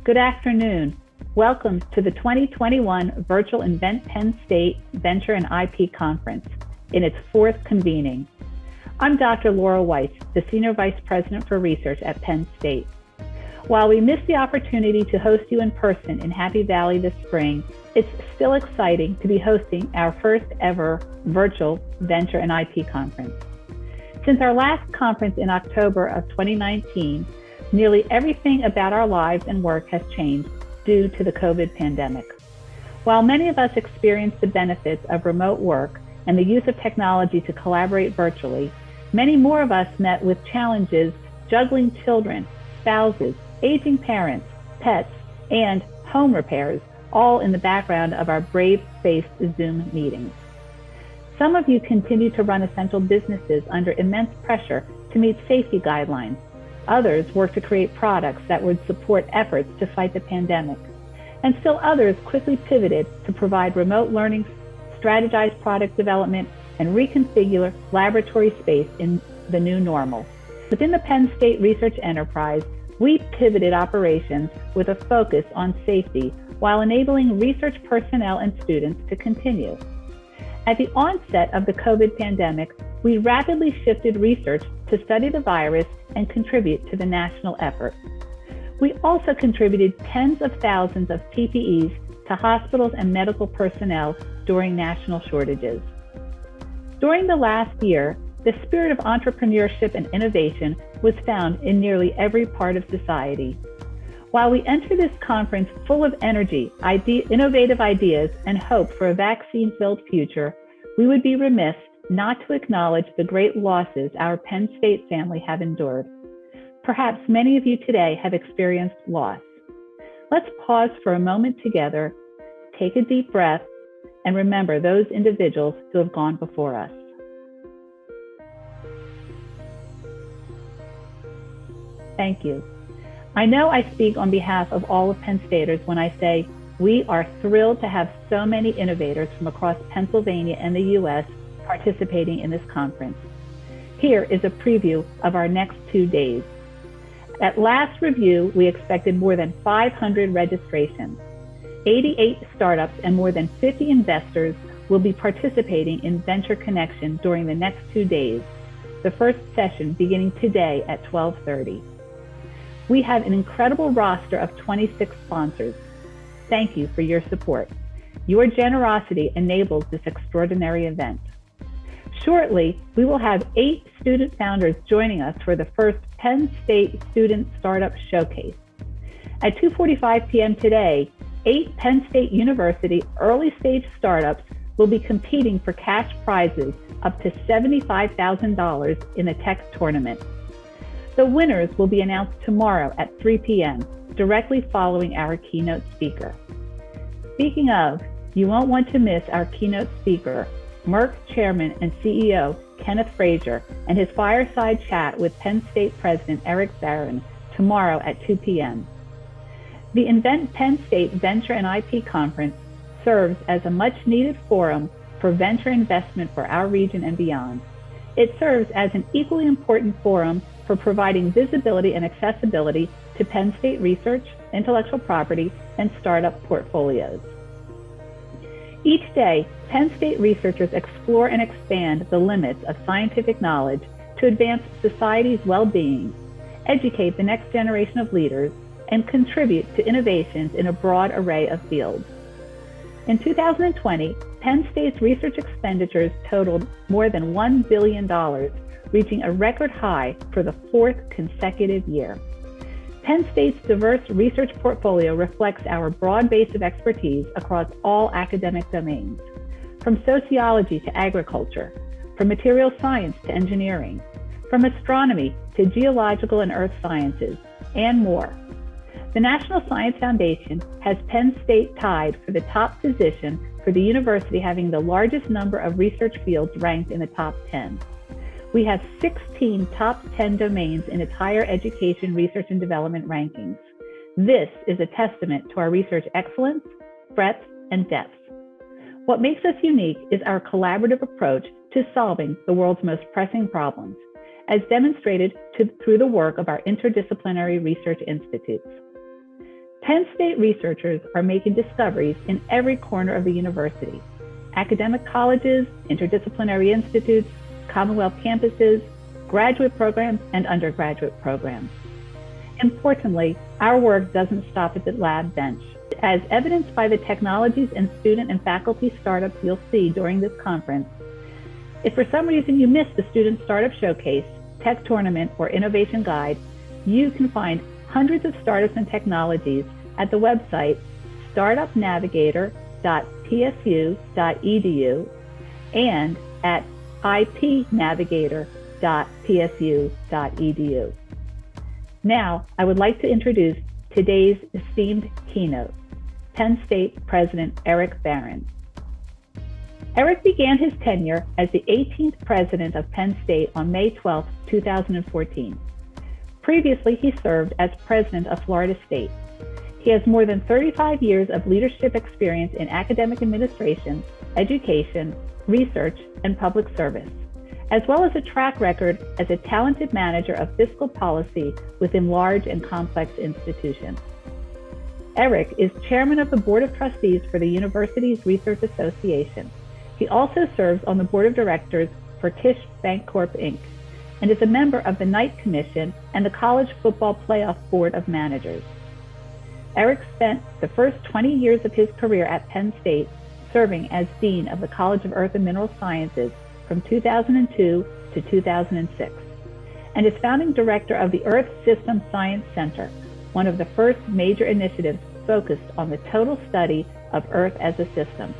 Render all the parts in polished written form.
Good afternoon. Welcome to the 2021 Virtual Invent Penn State Venture and IP Conference in its fourth convening. I'm Dr. Laura Weiss, the Senior Vice President for Research at Penn State. While we missed the opportunity to host you in person in Happy Valley this spring, it's still exciting to be hosting our first ever virtual Venture and IP Conference. Since our last conference in October of 2019, nearly everything about our lives and work has changed due to the COVID pandemic. While many of us experienced the benefits of remote work and the use of technology to collaborate virtually, many more of us met with challenges juggling children, spouses, aging parents, pets, and home repairs, all in the background of our brave-faced Zoom meetings. Some of you continue to run essential businesses under immense pressure to meet safety guidelines. Others work to create products that would support efforts to fight the pandemic. And still others quickly pivoted to provide remote learning, strategize product development, and reconfigure laboratory space in the new normal. Within the Penn State research enterprise, we pivoted operations with a focus on safety while enabling research personnel and students to continue. At the onset of the COVID pandemic, we rapidly shifted research to study the virus and contribute to the national effort. We also contributed tens of thousands of PPEs to hospitals and medical personnel during national shortages. During the last year, the spirit of entrepreneurship and innovation was found in nearly every part of society. While we enter this conference full of energy, innovative ideas, and hope for a vaccine-filled future, we would be remiss not to acknowledge the great losses our Penn State family have endured. Perhaps many of you today have experienced loss. Let's pause for a moment together, take a deep breath, and remember those individuals who have gone before us. Thank you. I know I speak on behalf of all of Penn Staters when I say we are thrilled to have so many innovators from across Pennsylvania and the U.S. participating in this conference. Here is a preview of our next 2 days. At last review, we expected more than 500 registrations. 88 startups and more than 50 investors will be participating in Venture Connection during the next 2 days, the first session beginning today at 12:30. We have an incredible roster of 26 sponsors. Thank you for your support. Your generosity enables this extraordinary event. Shortly, we will have 8 student founders joining us for the first Penn State Student Startup Showcase. At 2:45 p.m. today, 8 Penn State University early-stage startups will be competing for cash prizes up to $75,000 in a tech tournament. The winners will be announced tomorrow at 3 p.m., directly following our keynote speaker. Speaking of, you won't want to miss our keynote speaker, Merck Chairman and CEO Kenneth Frazier, and his fireside chat with Penn State President Eric Barron tomorrow at 2 p.m. The Invent Penn State Venture and IP Conference serves as a much-needed forum for venture investment for our region and beyond. It serves as an equally important forum for providing visibility and accessibility to Penn State research, intellectual property, and startup portfolios. Each day, Penn State researchers explore and expand the limits of scientific knowledge to advance society's well-being, educate the next generation of leaders, and contribute to innovations in a broad array of fields. In 2020, Penn State's research expenditures totaled more than $1 billion, reaching a record high for the 4th consecutive year. Penn State's diverse research portfolio reflects our broad base of expertise across all academic domains, from sociology to agriculture, from material science to engineering, from astronomy to geological and earth sciences, and more. The National Science Foundation has Penn State tied for the top position for the university having the largest number of research fields ranked in the top 10. We have 16 top 10 domains in its higher education research and development rankings. This is a testament to our research excellence, breadth, and depth. What makes us unique is our collaborative approach to solving the world's most pressing problems, as demonstrated through the work of our interdisciplinary research institutes. Penn State researchers are making discoveries in every corner of the university. Academic colleges, interdisciplinary institutes, Commonwealth campuses, graduate programs, and undergraduate programs. Importantly, our work doesn't stop at the lab bench. As evidenced by the technologies and student and faculty startups you'll see during this conference, if for some reason you missed the Student Startup Showcase, Tech Tournament, or Innovation Guide, you can find hundreds of startups and technologies at the website startupnavigator.psu.edu and at ipnavigator.psu.edu. Now, I would like to introduce today's esteemed keynote, Penn State President Eric Barron. Eric began his tenure as the 18th president of Penn State on May 12, 2014. Previously, he served as president of Florida State. He has more than 35 years of leadership experience in academic administration, education, research, and public service, as well as a track record as a talented manager of fiscal policy within large and complex institutions. Eric is chairman of the Board of Trustees for the University's Research Association. He also serves on the board of directors for Tisch Bancorp, Inc., and is a member of the Knight Commission and the College Football Playoff Board of Managers. Eric spent the first 20 years of his career at Penn State serving as Dean of the College of Earth and Mineral Sciences from 2002 to 2006, and is founding director of the Earth System Science Center, one of the first major initiatives focused on the total study of Earth as a system.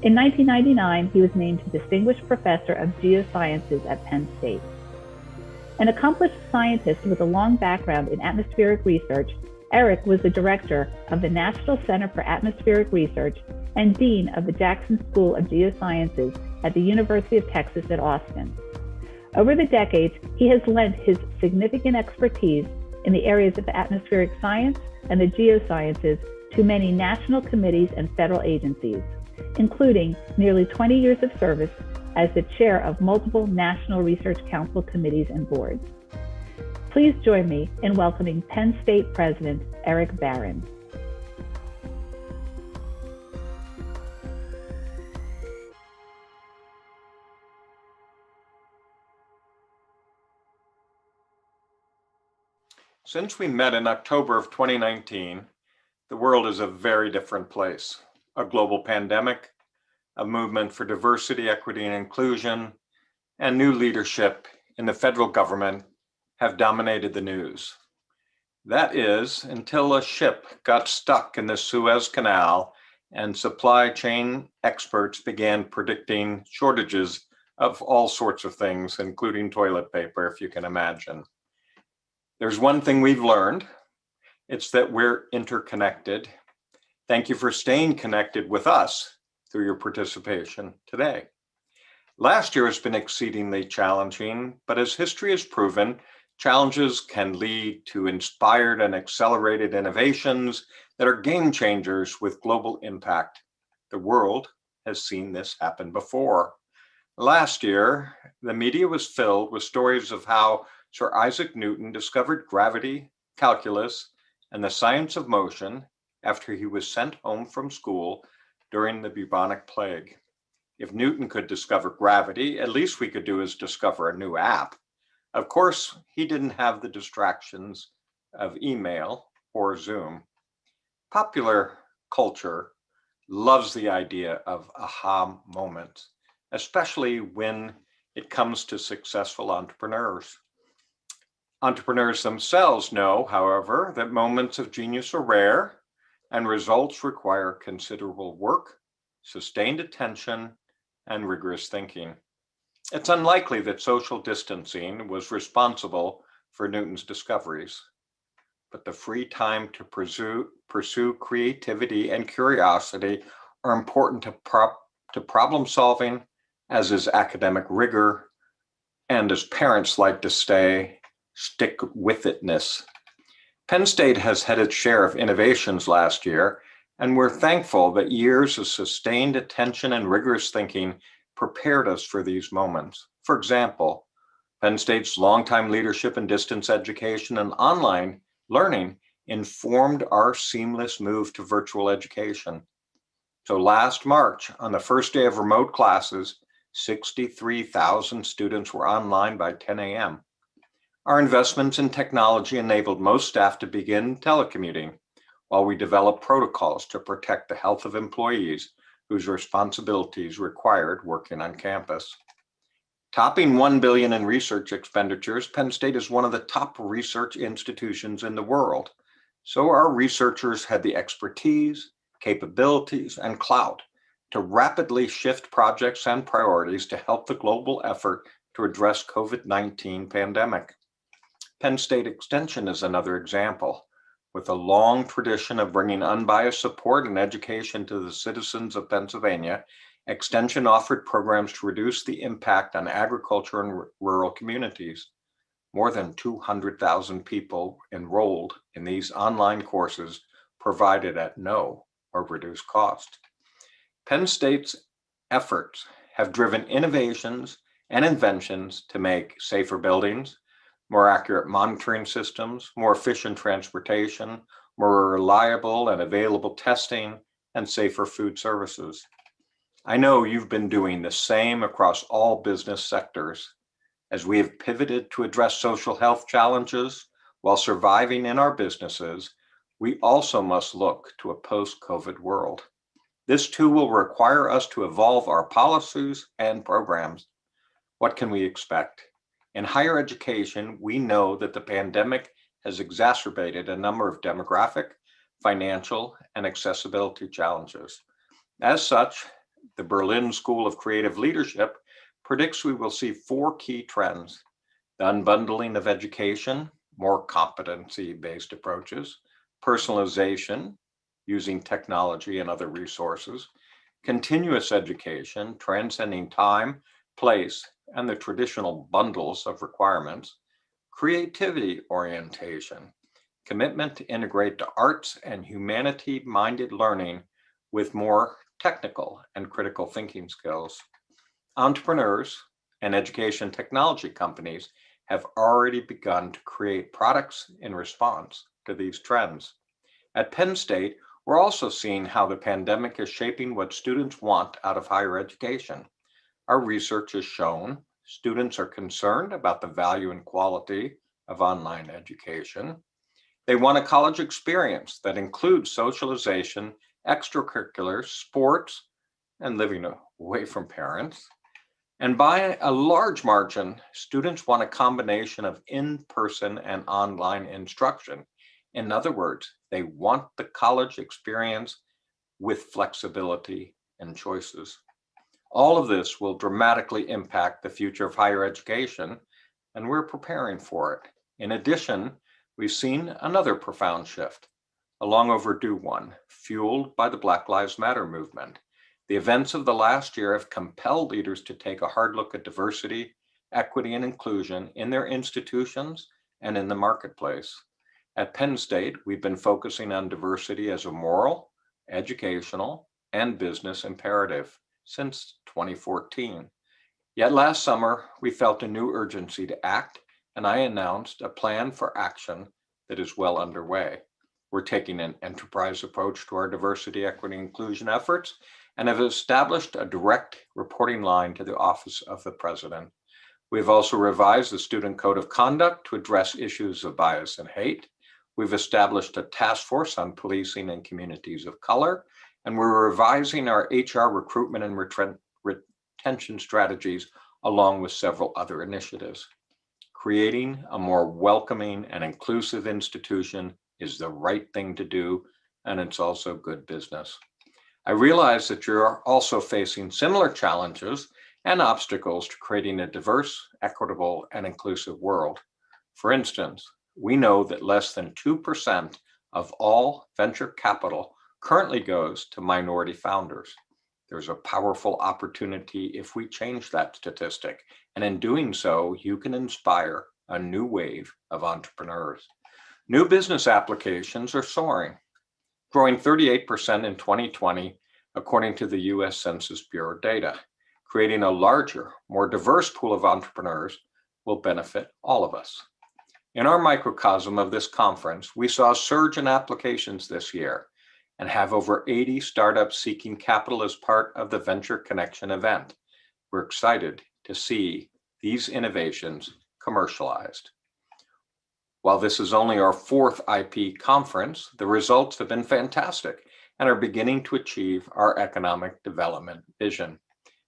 In 1999, he was named Distinguished Professor of Geosciences at Penn State. An accomplished scientist with a long background in atmospheric research, Eric was the director of the National Center for Atmospheric Research and dean of the Jackson School of Geosciences at the University of Texas at Austin. Over the decades, he has lent his significant expertise in the areas of atmospheric science and the geosciences to many national committees and federal agencies, including nearly 20 years of service as the chair of multiple National Research Council committees and boards. Please join me in welcoming Penn State President Eric Barron. Since we met in October of 2019, the world is a very different place. A global pandemic, a movement for diversity, equity, and inclusion, and new leadership in the federal government have dominated the news. That is, until a ship got stuck in the Suez Canal and supply chain experts began predicting shortages of all sorts of things, including toilet paper, if you can imagine. There's one thing we've learned. It's that we're interconnected. Thank you for staying connected with us through your participation today. Last year has been exceedingly challenging, but as history has proven, challenges can lead to inspired and accelerated innovations that are game changers with global impact. The world has seen this happen before. Last year, the media was filled with stories of how Sir Isaac Newton discovered gravity, calculus, and the science of motion after he was sent home from school during the bubonic plague. If Newton could discover gravity, at least we could do is discover a new app. Of course, he didn't have the distractions of email or Zoom. Popular culture loves the idea of aha moments, especially when it comes to successful entrepreneurs. Entrepreneurs themselves know, however, that moments of genius are rare and results require considerable work, sustained attention, and rigorous thinking. It's unlikely that social distancing was responsible for Newton's discoveries, but the free time to pursue creativity and curiosity are important to problem solving, as is academic rigor, and as parents like to say, stick with itness. Penn State has had its share of innovations last year, and we're thankful that years of sustained attention and rigorous thinking prepared us for these moments. For example, Penn State's longtime leadership in distance education and online learning informed our seamless move to virtual education. So last March, on the first day of remote classes, 63,000 students were online by 10 a.m. Our investments in technology enabled most staff to begin telecommuting, while we developed protocols to protect the health of employees whose responsibilities required working on campus. Topping $1 billion in research expenditures, Penn State is one of the top research institutions in the world. So our researchers had the expertise, capabilities, and clout to rapidly shift projects and priorities to help the global effort to address COVID-19 pandemic. Penn State Extension is another example. With a long tradition of bringing unbiased support and education to the citizens of Pennsylvania, Extension offered programs to reduce the impact on agriculture and rural communities. More than 200,000 people enrolled in these online courses provided at no or reduced cost. Penn State's efforts have driven innovations and inventions to make safer buildings, more accurate monitoring systems, more efficient transportation, more reliable and available testing, and safer food services. I know you've been doing the same across all business sectors. As we have pivoted to address social health challenges while surviving in our businesses, we also must look to a post-COVID world. This too will require us to evolve our policies and programs. What can we expect? In higher education, we know that the pandemic has exacerbated a number of demographic, financial, and accessibility challenges. As such, the Berlin School of Creative Leadership predicts we will see 4 key trends: the unbundling of education, more competency-based approaches, personalization, using technology and other resources, continuous education, transcending time, place, and the traditional bundles of requirements, creativity orientation, commitment to integrate the arts and humanity-minded learning with more technical and critical thinking skills. Entrepreneurs and education technology companies have already begun to create products in response to these trends. At Penn State, we're also seeing how the pandemic is shaping what students want out of higher education. Our research has shown students are concerned about the value and quality of online education. They want a college experience that includes socialization, extracurriculars, sports, and living away from parents. And by a large margin, students want a combination of in-person and online instruction. In other words, they want the college experience with flexibility and choices. All of this will dramatically impact the future of higher education, and we're preparing for it. In addition, we've seen another profound shift, a long overdue one, fueled by the Black Lives Matter movement. The events of the last year have compelled leaders to take a hard look at diversity, equity, and inclusion in their institutions and in the marketplace. At Penn State, we've been focusing on diversity as a moral, educational, and business imperative since 2014. Yet last summer, we felt a new urgency to act, and I announced a plan for action that is well underway. We're taking an enterprise approach to our diversity, equity, inclusion efforts, and have established a direct reporting line to the Office of the President. We've also revised the Student Code of Conduct to address issues of bias and hate. We've established a task force on policing in communities of color, and we're revising our HR recruitment and retention strategies along with several other initiatives. Creating a more welcoming and inclusive institution is the right thing to do, and it's also good business. I realize that you're also facing similar challenges and obstacles to creating a diverse, equitable, and inclusive world. For instance, we know that less than 2% of all venture capital currently goes to minority founders. There's a powerful opportunity if we change that statistic, and in doing so, you can inspire a new wave of entrepreneurs. New business applications are soaring, growing 38% in 2020, according to the US Census Bureau data. Creating a larger, more diverse pool of entrepreneurs will benefit all of us. In our microcosm of this conference, we saw a surge in applications this year and have over 80 startups seeking capital as part of the Venture Connection event. We're excited to see these innovations commercialized. While this is only our fourth IP conference, the results have been fantastic and are beginning to achieve our economic development vision.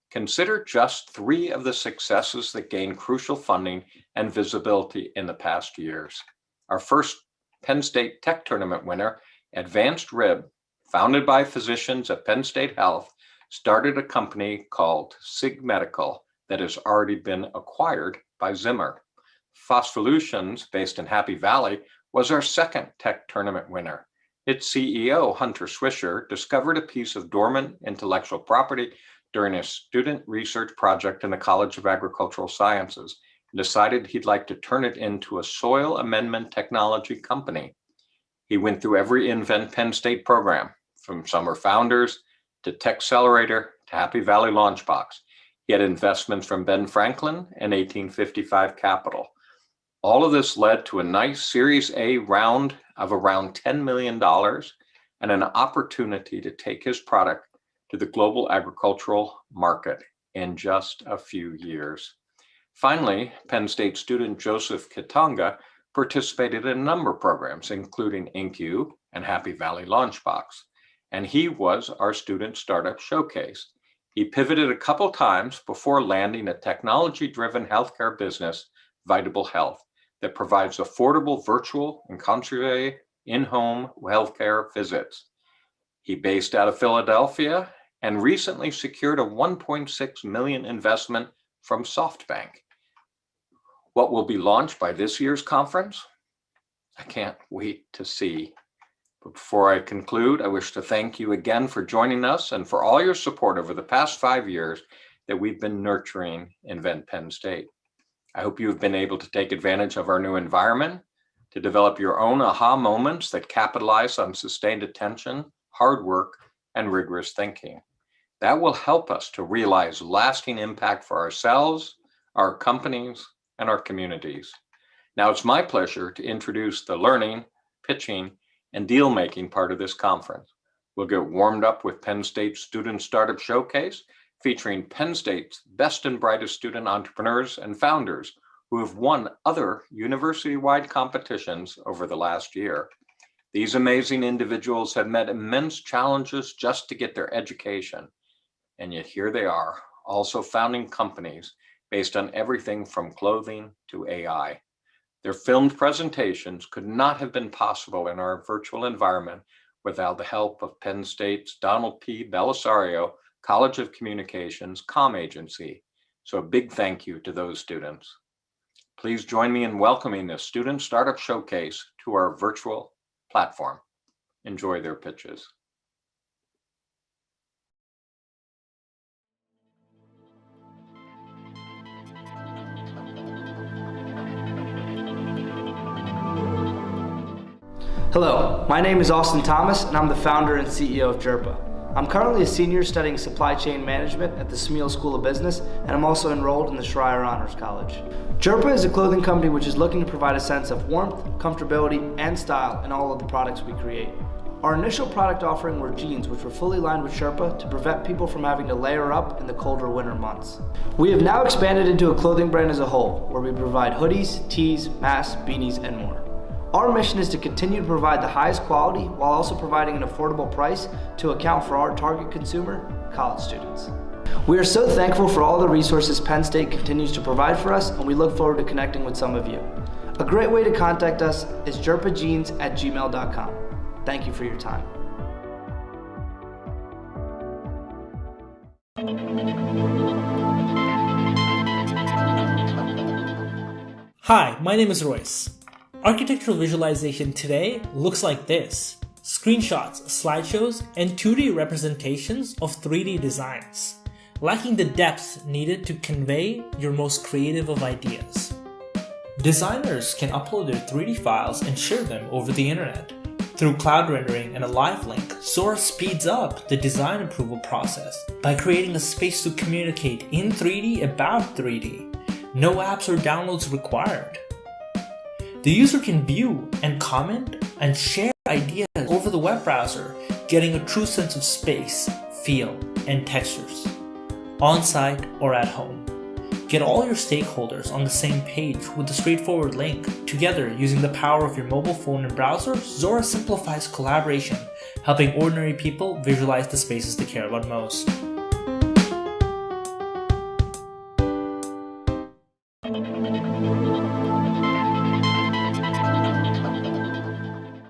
Consider just 3 of the successes that gained crucial funding and visibility in the past years. Our first Penn State Tech Tournament winner, Advanced Rib, founded by physicians at Penn State Health, started a company called Sig Medical that has already been acquired by Zimmer. Phospholutions, based in Happy Valley, was our second tech tournament winner. Its CEO, Hunter Swisher, discovered a piece of dormant intellectual property during a student research project in the College of Agricultural Sciences and decided he'd like to turn it into a soil amendment technology company. He went through every Invent Penn State program, from Summer Founders to Techcelerator to Happy Valley Launchbox. He had investments from Ben Franklin and 1855 Capital. All of this led to a nice Series A round of around $10 million and an opportunity to take his product to the global agricultural market in just a few years. Finally, Penn State student Joseph Kitonga participated in a number of programs, including Inc.U and Happy Valley Launchbox, and he was our student startup showcase. He pivoted a couple times before landing a technology-driven healthcare business, Vitable Health, that provides affordable virtual and concierge in-home healthcare visits. He based out of Philadelphia and recently secured a $1.6 million investment from SoftBank. What will be launched by this year's conference? I can't wait to see. But before I conclude, I wish to thank you again for joining us and for all your support over the past 5 years that we've been nurturing Invent Penn State. I hope you have been able to take advantage of our new environment to develop your own aha moments that capitalize on sustained attention, hard work, and rigorous thinking. That will help us to realize lasting impact for ourselves, our companies, and our communities. Now it's my pleasure to introduce the learning, pitching, and deal-making part of this conference. We'll get warmed up with Penn State's Student Startup Showcase, featuring Penn State's best and brightest student entrepreneurs and founders who have won other university-wide competitions over the last year. These amazing individuals have met immense challenges just to get their education, and yet here they are, also founding companies based on everything from clothing to AI. Their filmed presentations could not have been possible in our virtual environment without the help of Penn State's Donald P. Belisario College of Communications comm agency. So a big thank you to those students. Please join me in welcoming the Student Startup Showcase to our virtual platform. Enjoy their pitches. Hello, my name is Austin Thomas, and I'm the founder and CEO of Jerpa. I'm currently a senior studying supply chain management at the Smeal School of Business, and I'm also enrolled in the Schreier Honors College. Jerpa is a clothing company which is looking to provide a sense of warmth, comfortability, and style in all of the products we create. Our initial product offering were jeans, which were fully lined with Sherpa to prevent people from having to layer up in the colder winter months. We have now expanded into a clothing brand as a whole, where we provide hoodies, tees, masks, beanies, and more. Our mission is to continue to provide the highest quality while also providing an affordable price to account for our target consumer, college students. We are so thankful for all the resources Penn State continues to provide for us, and we look forward to connecting with some of you. A great way to contact us is jerpajeans@gmail.com. Thank you for your time. Hi, my name is Royce. Architectural visualization today looks like this: screenshots, slideshows, and 2D representations of 3D designs, lacking the depth needed to convey your most creative of ideas. Designers can upload their 3D files and share them over the internet. Through cloud rendering and a live link, Sora speeds up the design approval process by creating a space to communicate in 3D about 3D. No apps or downloads required. The user can view and comment and share ideas over the web browser, getting a true sense of space, feel, and textures, on-site or at home. Get all your stakeholders on the same page with a straightforward link. Together, using the power of your mobile phone and browser, Zora simplifies collaboration, helping ordinary people visualize the spaces they care about most.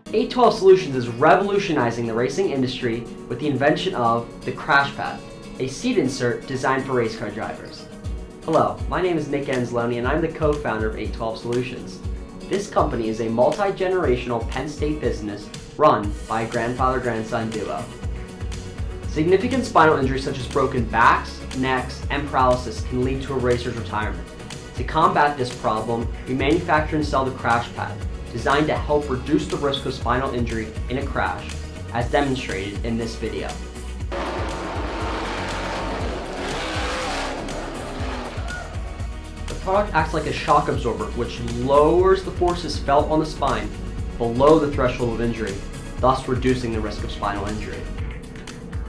A12 Solutions is revolutionizing the racing industry with the invention of the crash pad, a seat insert designed for race car drivers. Hello, my name is Nick Anzalone and I'm the co-founder of A12 Solutions. This company is a multi-generational Penn State business run by a grandfather-grandson duo. Significant spinal injuries such as broken backs, necks, and paralysis can lead to a racer's retirement. To combat this problem, we manufacture and sell the crash pad, designed to help reduce the risk of spinal injury in a crash, as demonstrated in this video. The product acts like a shock absorber, which lowers the forces felt on the spine below the threshold of injury, thus reducing the risk of spinal injury.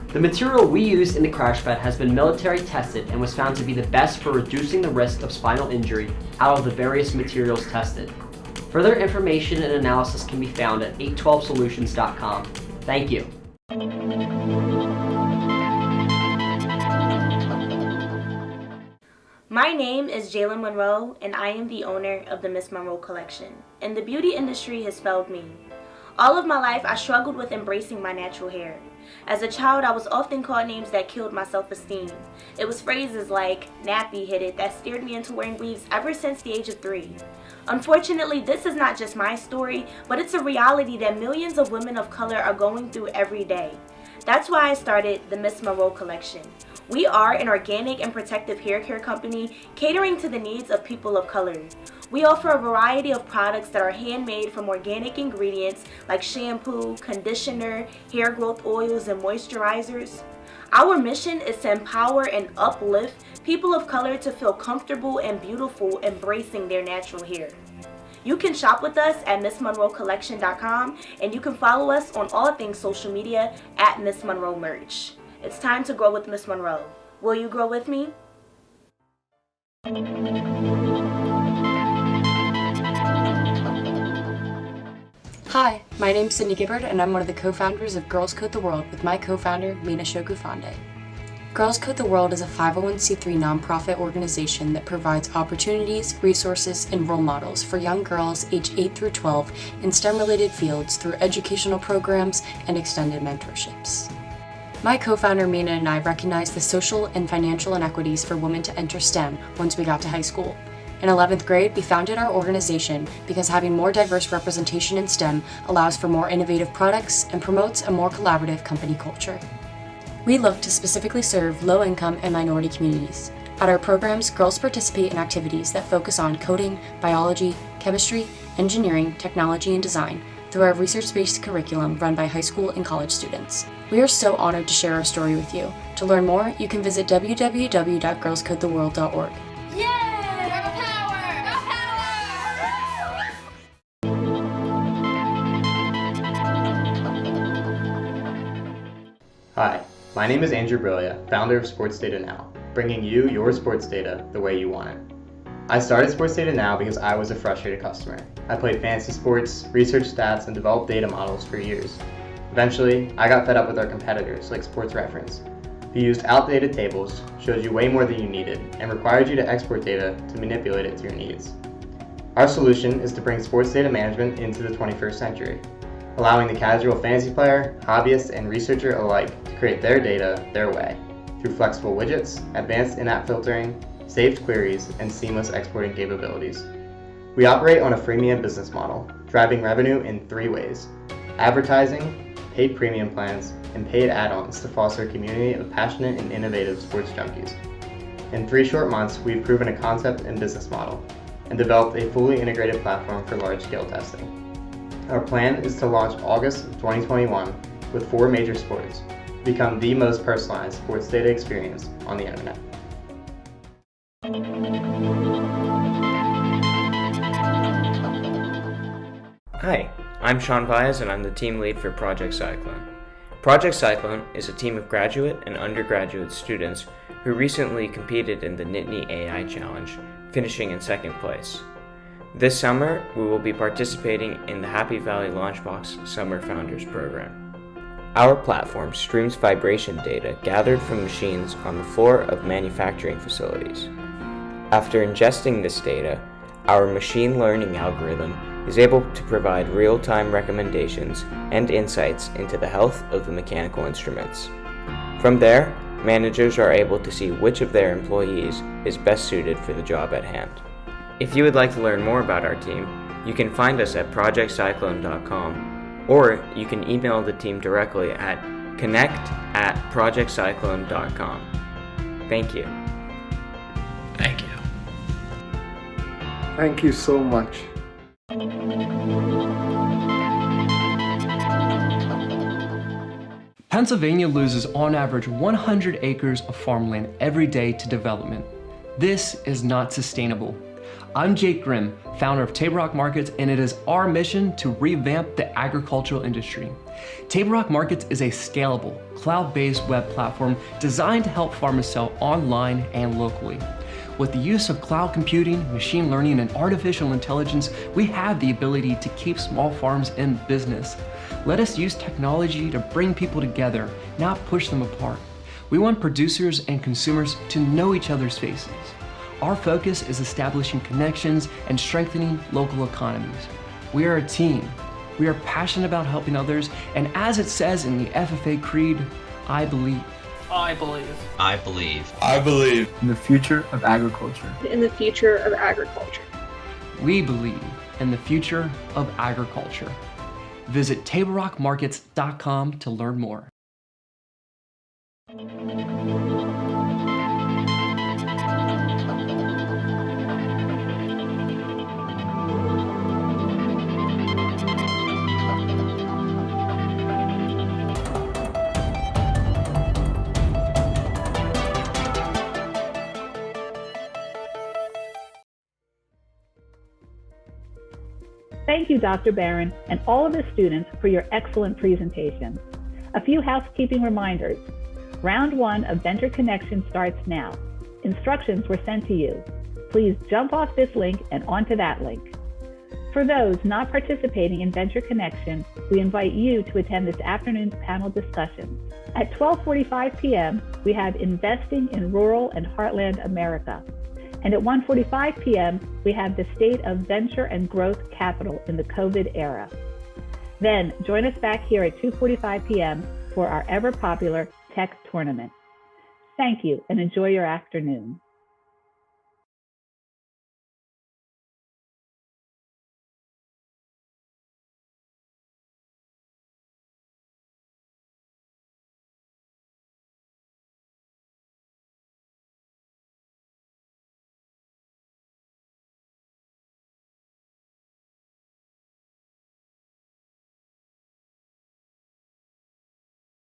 The material we used in the crash pad has been military tested and was found to be the best for reducing the risk of spinal injury out of the various materials tested. Further information and analysis can be found at a12solutions.com. Thank you. My name is Jalen Monroe, and I am the owner of the Miss Monroe Collection, and the beauty industry has failed me. All of my life, I struggled with embracing my natural hair. As a child, I was often called names that killed my self-esteem. It was phrases like nappy-headed that steered me into wearing weaves ever since the age of 3. Unfortunately, this is not just my story, but it's a reality that millions of women of color are going through every day. That's why I started the Miss Monroe Collection. We are an organic and protective hair care company catering to the needs of people of color. We offer a variety of products that are handmade from organic ingredients like shampoo, conditioner, hair growth oils, and moisturizers. Our mission is to empower and uplift people of color to feel comfortable and beautiful embracing their natural hair. You can shop with us at MissMonroeCollection.com, and you can follow us on all things social media at Miss Monroe Merch. It's time to grow with Miss Monroe. Will you grow with me? Hi, my name is Sydney Gibbard and I'm one of the co-founders of Girls Code the World with my co-founder, Mina Shokufande. Girls Code the World is a 501c3 nonprofit organization that provides opportunities, resources, and role models for young girls aged 8 through 12 in STEM-related fields through educational programs and extended mentorships. My co-founder Mina and I recognized the social and financial inequities for women to enter STEM once we got to high school. In 11th grade, we founded our organization because having more diverse representation in STEM allows for more innovative products and promotes a more collaborative company culture. We look to specifically serve low-income and minority communities. At our programs, girls participate in activities that focus on coding, biology, chemistry, engineering, technology, and design through our research-based curriculum run by high school and college students. We are so honored to share our story with you. To learn more, you can visit www.girlscodetheworld.org. Hi, my name is Andrew Brilia, founder of Sports Data Now, bringing you your sports data the way you want it. I started Sports Data Now because I was a frustrated customer. I played fantasy sports, researched stats, and developed data models for years. Eventually, I got fed up with our competitors like Sports Reference, who used outdated tables, showed you way more than you needed, and required you to export data to manipulate it to your needs. Our solution is to bring sports data management into the 21st century, allowing the casual fantasy player, hobbyist, and researcher alike to create their data their way, through flexible widgets, advanced in-app filtering, saved queries, and seamless exporting capabilities. We operate on a freemium business model, driving revenue in 3 ways: advertising, paid premium plans, and paid add-ons to foster a community of passionate and innovative sports junkies. In 3 short months, we've proven a concept and business model, and developed a fully integrated platform for large-scale testing. Our plan is to launch August of 2021 with 4 major sports, to become the most personalized sports data experience on the internet. Hi, I'm Sean Baez and I'm the team lead for Project Cyclone. Project Cyclone is a team of graduate and undergraduate students who recently competed in the Nittany AI Challenge, finishing in second place. This summer, we will be participating in the Happy Valley Launchbox Summer Founders Program. Our platform streams vibration data gathered from machines on the floor of manufacturing facilities. After ingesting this data, our machine learning algorithm is able to provide real-time recommendations and insights into the health of the mechanical instruments. From there, managers are able to see which of their employees is best suited for the job at hand. If you would like to learn more about our team, you can find us at projectcyclone.com, or you can email the team directly at connect@projectcyclone.com. Thank you. Thank you. Thank you so much. Pennsylvania loses on average 100 acres of farmland every day to development. This is not sustainable. I'm Jake Grimm, founder of Table Rock Markets, and it is our mission to revamp the agricultural industry. Table Rock Markets is a scalable, cloud-based web platform designed to help farmers sell online and locally. With the use of cloud computing, machine learning, and artificial intelligence, we have the ability to keep small farms in business. Let us use technology to bring people together, not push them apart. We want producers and consumers to know each other's faces. Our focus is establishing connections and strengthening local economies. We are a team. We are passionate about helping others, and as it says in the FFA Creed, I believe. I believe. I believe. I believe. In the future of agriculture. In the future of agriculture. We believe in the future of agriculture. Visit tablerockmarkets.com to learn more. Thank you, Dr. Barron, and all of the students for your excellent presentation. A few housekeeping reminders. Round 1 of Venture Connection starts now. Instructions were sent to you. Please jump off this link and onto that link. For those not participating in Venture Connection, we invite you to attend this afternoon's panel discussion. At 12:45 p.m., we have Investing in Rural and Heartland America. And at 1:45 p.m., we have the State of Venture and Growth Capital in the COVID era. Then join us back here at 2:45 p.m. for our ever popular tech tournament. Thank you and enjoy your afternoon.